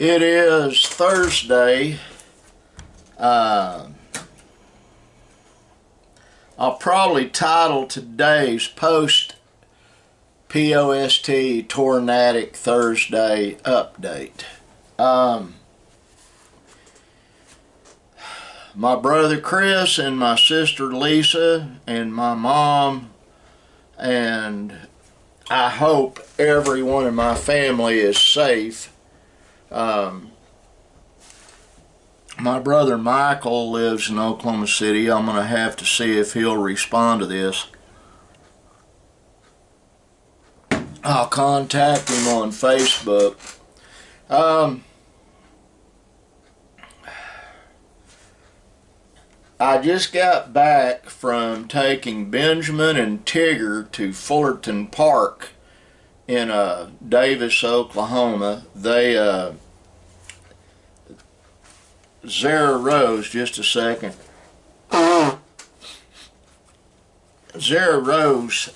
It is Thursday. I'll probably title today's post POST Tornadic Thursday update. My brother Chris and my sister Lisa and my mom, and I hope everyone in my family is safe. My brother Michael lives in Oklahoma City. I'm going to have to see if he'll respond to this. I'll contact him on Facebook. I just got back from taking Benjamin and Tigger to Fullerton Park in Davis, Oklahoma. They Zara Rose, just a second. Zara Rose,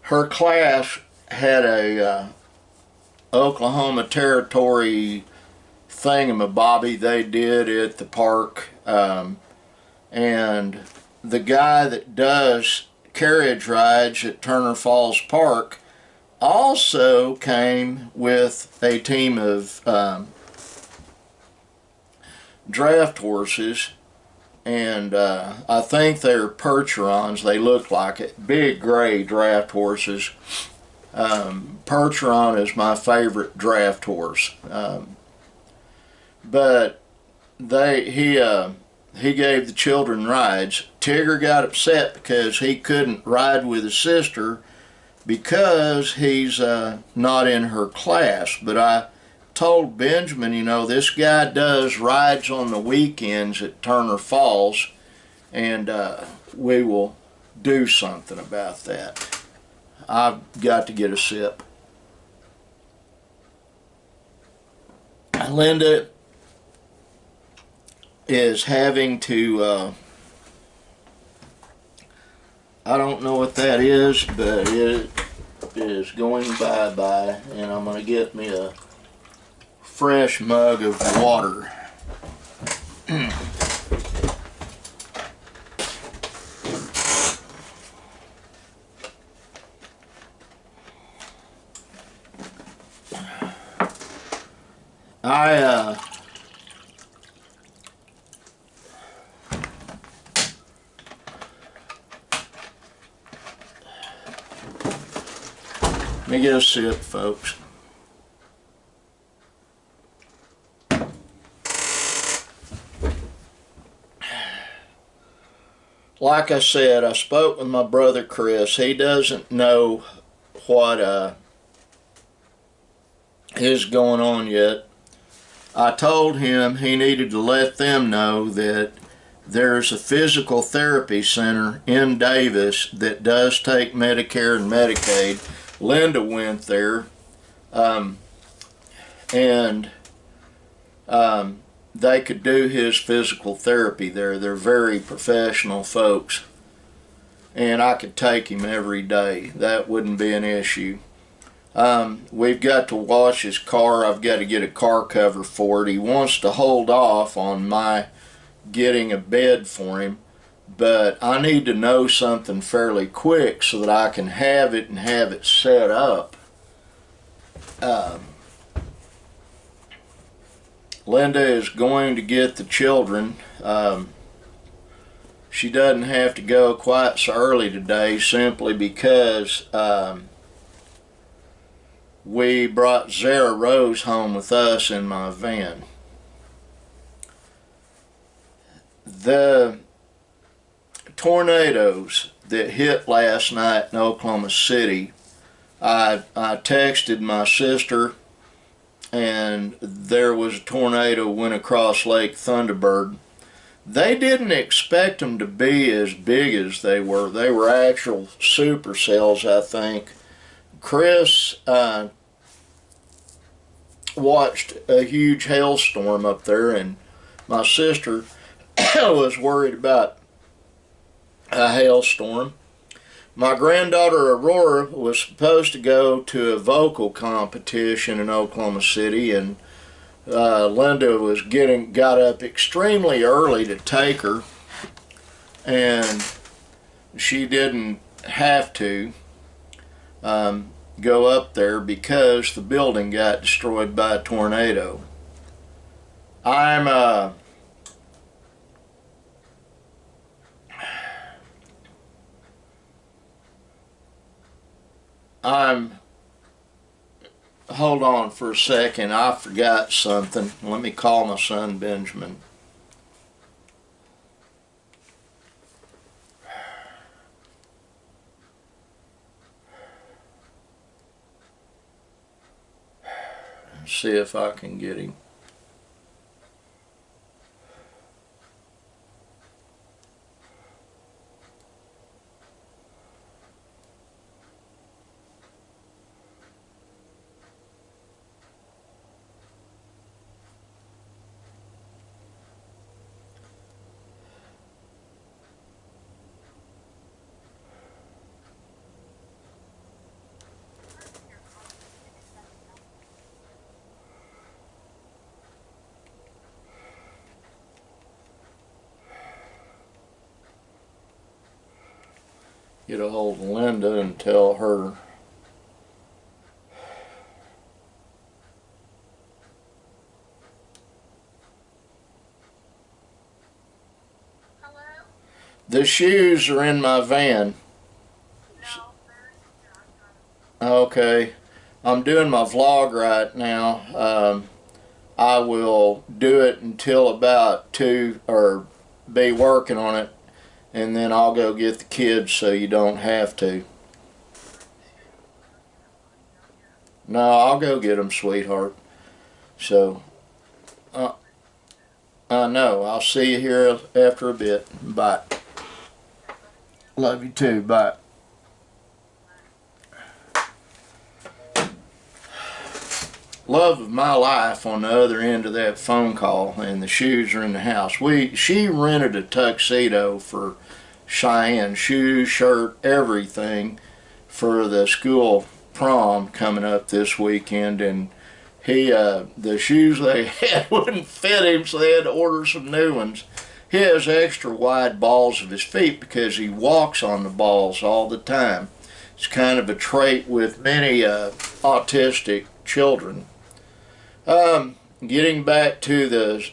her class had a Oklahoma Territory thingamabobby they did at the park, and the guy that does carriage rides at Turner Falls Park also came with a team of draft horses, and I think they're Percherons. They look like it. Big gray draft horses. Percheron is my favorite draft horse. But he gave the children rides. Tigger got upset because he couldn't ride with his sister because he's not in her class. But I told Benjamin, you know, this guy does rides on the weekends at Turner Falls, and we will do something about that. I've got to get a sip. Linda is having to, I don't know what that is, but it is going bye-bye, and I'm going to get me a fresh mug of water. Let me get a sip, folks. Like I said, I spoke with my brother Chris. He doesn't know what is going on yet. I told him he needed to let them know that there's a physical therapy center in Davis that does take Medicare and Medicaid. Linda went there, and they could do his physical therapy there. They're very professional folks, and I could take him every day. That wouldn't be an issue. We've got to wash his car. I've got to get a car cover for it. He wants to hold off on my getting a bed for him, but I need to know something fairly quick so that I can have it and have it set up. Linda is going to get the children. She doesn't have to go quite so early today simply because we brought Zara Rose home with us in my van. The tornadoes that hit last night in Oklahoma City, I texted my sister, and there was a tornado went across Lake Thunderbird. They didn't expect them to be as big as they were. They were actual supercells, I think. Chris watched a huge hailstorm up there, and my sister was worried about a hailstorm. My granddaughter Aurora was supposed to go to a vocal competition in Oklahoma City, and Linda got up extremely early to take her, and she didn't have to go up there because the building got destroyed by a tornado. Hold on for a second, I forgot something. Let me call my son Benjamin. See if I can get him. Get a hold of Linda and tell her. Hello? The shoes are in my van. No, Okay. I'm doing my vlog right now. I will do it until about 2, or be working on it, and then I'll go get the kids so you don't have to. No, I'll go get them, sweetheart. So, I know. I'll see you here after a bit. Bye. Love you too. Bye. Love of my life on the other end of that phone call, and the shoes are in the house. She rented a tuxedo for Cheyenne, shoes, shirt, everything, for the school prom coming up this weekend, and the shoes they had wouldn't fit him, so they had to order some new ones. He has extra wide balls of his feet because he walks on the balls all the time. It's kind of a trait with many autistic children. Getting back to the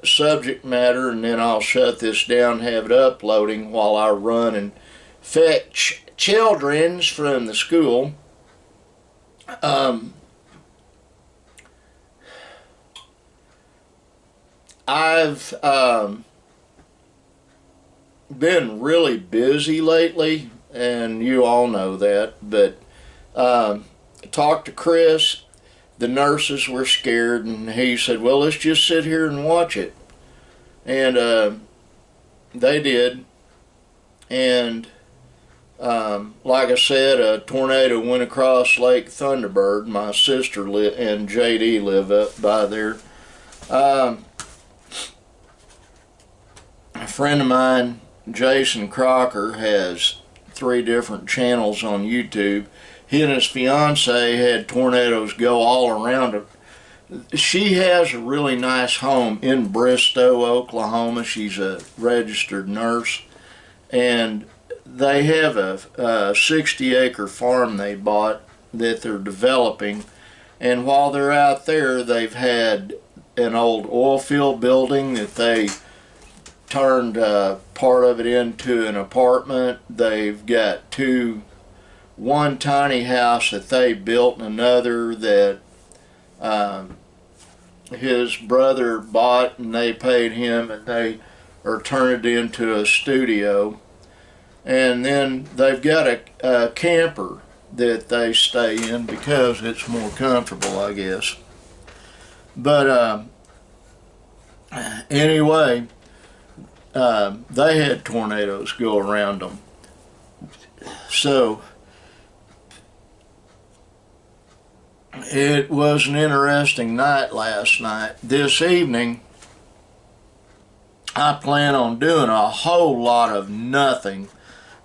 subject matter, and then I'll shut this down and have it uploading while I run and fetch children's from the school. I've been really busy lately, and you all know that, but talked to Chris. The nurses were scared, and he said, well, let's just sit here and watch it. And they did. And like I said, a tornado went across Lake Thunderbird. My sister and JD live up by there. A friend of mine, Jason Crocker, has 3 different channels on YouTube. He and his fiance had tornadoes go all around her. She has a really nice home in Bristow, Oklahoma. She's a registered nurse, and they have a 60-acre farm they bought that they're developing. And while they're out there, they've had an old oil field building that they turned part of it into an apartment. They've got one tiny house that they built, and another that his brother bought, and they paid him, and they are turned it into a studio. And then they've got a camper that they stay in because it's more comfortable, I guess. But anyway, they had tornadoes go around them. So it was an interesting night last night. This evening, I plan on doing a whole lot of nothing.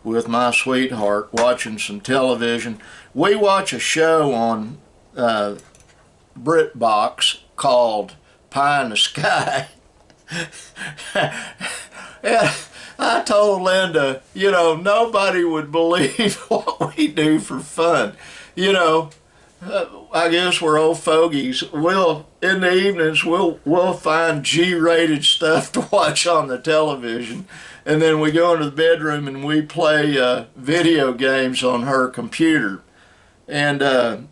with my sweetheart watching some television. We watch a show on BritBox called Pie in the Sky. And I told Linda, you know, nobody would believe what we do for fun. You know, I guess we're old fogies. We'll, in the evenings, we'll find G-rated stuff to watch on the television, and then we go into the bedroom and we play video games on her computer. And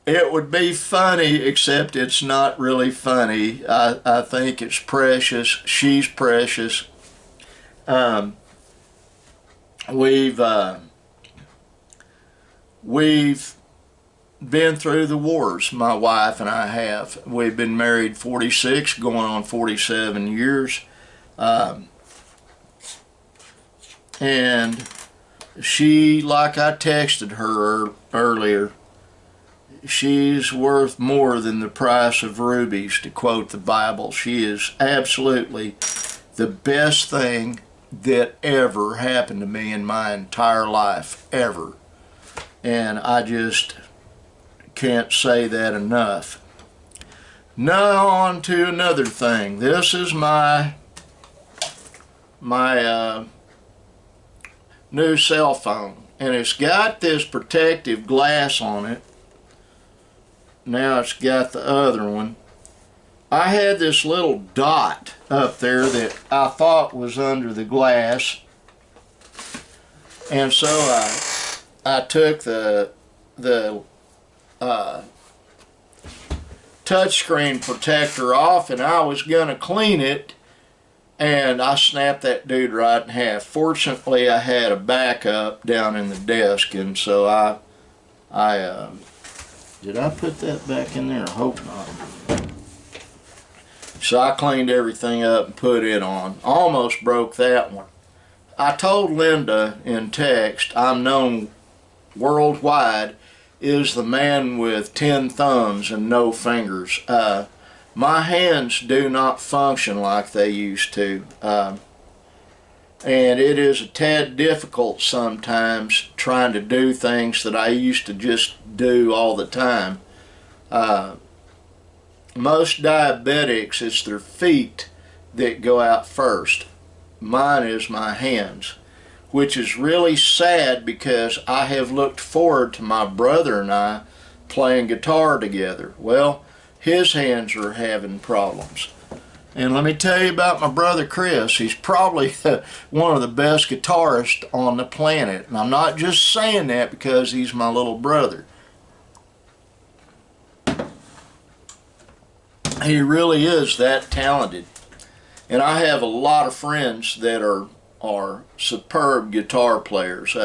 it would be funny, except it's not really funny. I think it's precious. She's precious. We've been through the wars, my wife and I have. We've been married 46, going on 47 years. And she, like I texted her earlier, she's worth more than the price of rubies, to quote the Bible. She is absolutely the best thing that ever happened to me in my entire life, ever. And I just can't say that enough. Now on to another thing. This is my new cell phone, and it's got this protective glass on it. Now it's got the other one. I had this little dot up there that I thought was under the glass, and so I took the touchscreen protector off, and I was gonna clean it, and I snapped that dude right in half. Fortunately, I had a backup down in the desk, and so I did I put that back in there? I hope not. So I cleaned everything up and put it on. Almost broke that one. I told Linda in text, I'm known worldwide as the man with 10 thumbs and no fingers. My hands do not function like they used to. And it is a tad difficult sometimes trying to do things that I used to just do all the time. Most diabetics, it's their feet that go out first. Mine is my hands, which is really sad because I have looked forward to my brother and I playing guitar together. Well, his hands are having problems. And let me tell you about my brother Chris. He's probably one of the best guitarists on the planet. And I'm not just saying that because he's my little brother. He really is that talented. And I have a lot of friends that are superb guitar players.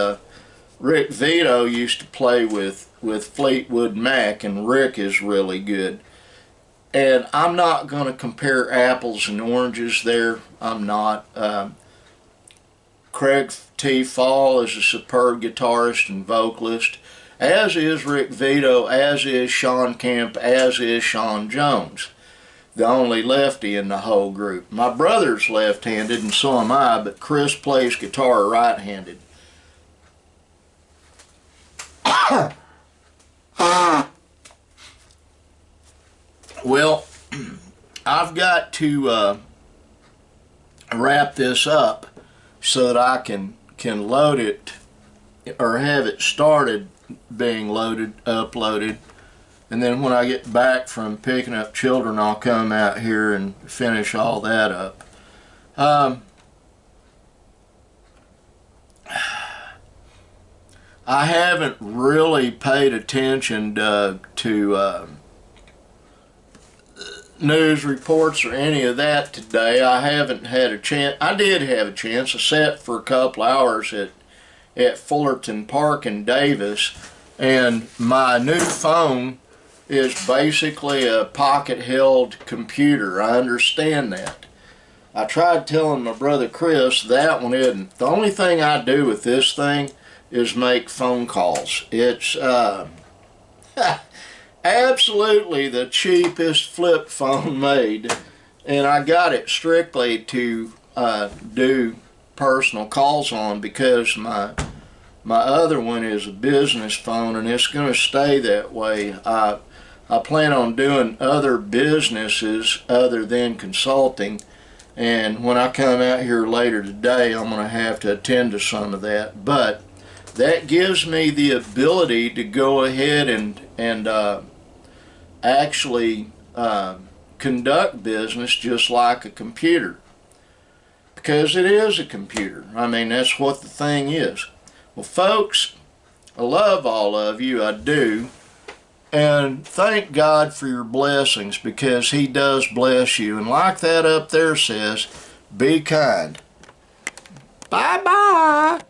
Rick Vito used to play with Fleetwood Mac, and Rick is really good. And I'm not going to compare apples and oranges there. I'm not. Craig T. Fall is a superb guitarist and vocalist, as is Rick Vito, as is Sean Kemp, as is Sean Jones, the only lefty in the whole group. My brother's left-handed, and so am I, but Chris plays guitar right-handed. Well, I've got to wrap this up so that I can load it, or have it started being uploaded, and then when I get back from picking up children, I'll come out here and finish all that up. I haven't really paid attention to news reports or any of that today. I haven't had a chance. I did have a chance. I sat for a couple hours at Fullerton Park in Davis, and my new phone is basically a pocket-held computer. I understand that. I tried telling my brother Chris that one isn't. The only thing I do with this thing is make phone calls. It's absolutely the cheapest flip phone made, and I got it strictly to do personal calls on because my other one is a business phone, and it's going to stay that way. I plan on doing other businesses other than consulting, and when I come out here later today, I'm going to have to attend to some of that. But that gives me the ability to go ahead and actually conduct business just like a computer, because it is a computer. I mean, that's what the thing is. Well, folks, I love all of you, I do, and thank God for your blessings, because He does bless you. And like that up there says, be kind. Bye-bye.